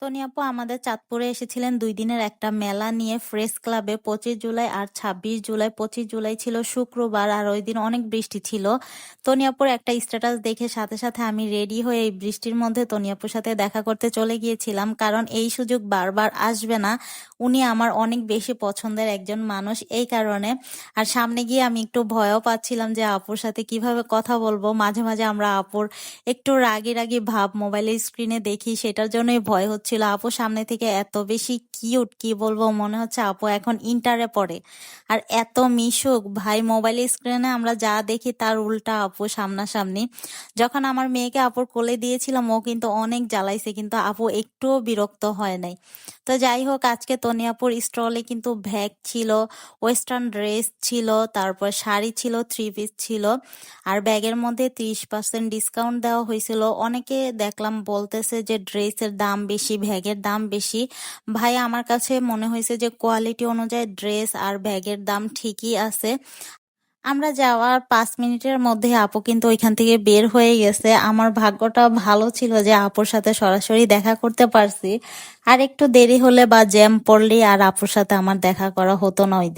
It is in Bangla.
তনি আপু আমাদের চাঁদপুরে এসেছিলেন 2 দিনের একটা মেলা নিয়ে ফ্রেশ ক্লাবে 25 জুলাই আর 26 জুলাই। 25 জুলাই ছিল শুক্রবার আর ওই দিন অনেক বৃষ্টি ছিল। তনি আপুর একটা স্ট্যাটাস দেখে সাথে সাথে আমি রেডি হয়ে এই বৃষ্টির মধ্যে তনি আপুর সাথে দেখা করতে চলে গিয়েছিলাম, কারণ এই সুযোগ বারবার আসবে না। উনি আমার অনেক বেশি পছন্দের একজন মানুষ, এই কারণে। আর সামনে গিয়ে আমি একটু ভয়ও পাচ্ছিলাম যে আপুর সাথে কিভাবে কথা বলবো। মাঝে মাঝে আমরা আপুর একটু রাগী রাগী ভাব মোবাইলের স্ক্রিনে দেখি, সেটার জন্যই ভয় হচ্ছিল। আপু সামনে থেকে এত বেশি কিউট, কি বলবো, মনে হচ্ছে আপু এখন ইন্টারে পড়ে। আর এত মিশুক ভাই, মোবাইলের স্ক্রিনে আমরা যা দেখি তার উল্টা আপু সামনাসামনি। যখন আমার মেয়েকে আপুর কোলে দিয়েছিলাম ও কিন্তু অনেক জ্বালাইছে, কিন্তু আপু একটুও বিরক্ত হয় নাই। তো যাই হোক, আজকে তনি আপুর স্টলে কিন্তু ব্যাগ ছিল, ওয়েস্টার্ন ড্রেস ছিল, তারপর শাড়ি ছিল, 3 পিস ছিল। আর ব্যাগের মধ্যে 30% ডিসকাউন্ট দেওয়া হয়েছিল। অনেকে দেখলাম বলতেছে যে ড্রেসের দাম বেশি, ব্যাগের দাম বেশি। ভাই আমার কাছে মনে হয়েছে যে কোয়ালিটি অনুযায়ী ড্রেস আর ব্যাগের দাম ঠিকই আছে। আমরা যাওয়ার 5 মিনিটের মধ্যে আপু কিন্তু ওইখান থেকে বের হয়ে গেছে। আমার ভাগ্যটা ভালো ছিল যে আপুর সাথে সরাসরি দেখা করতে পারছি। আর একটু দেরি হলে বা জ্যাম পড়লে আর আপুর সাথে আমার দেখা করা হতো না ওই দিন।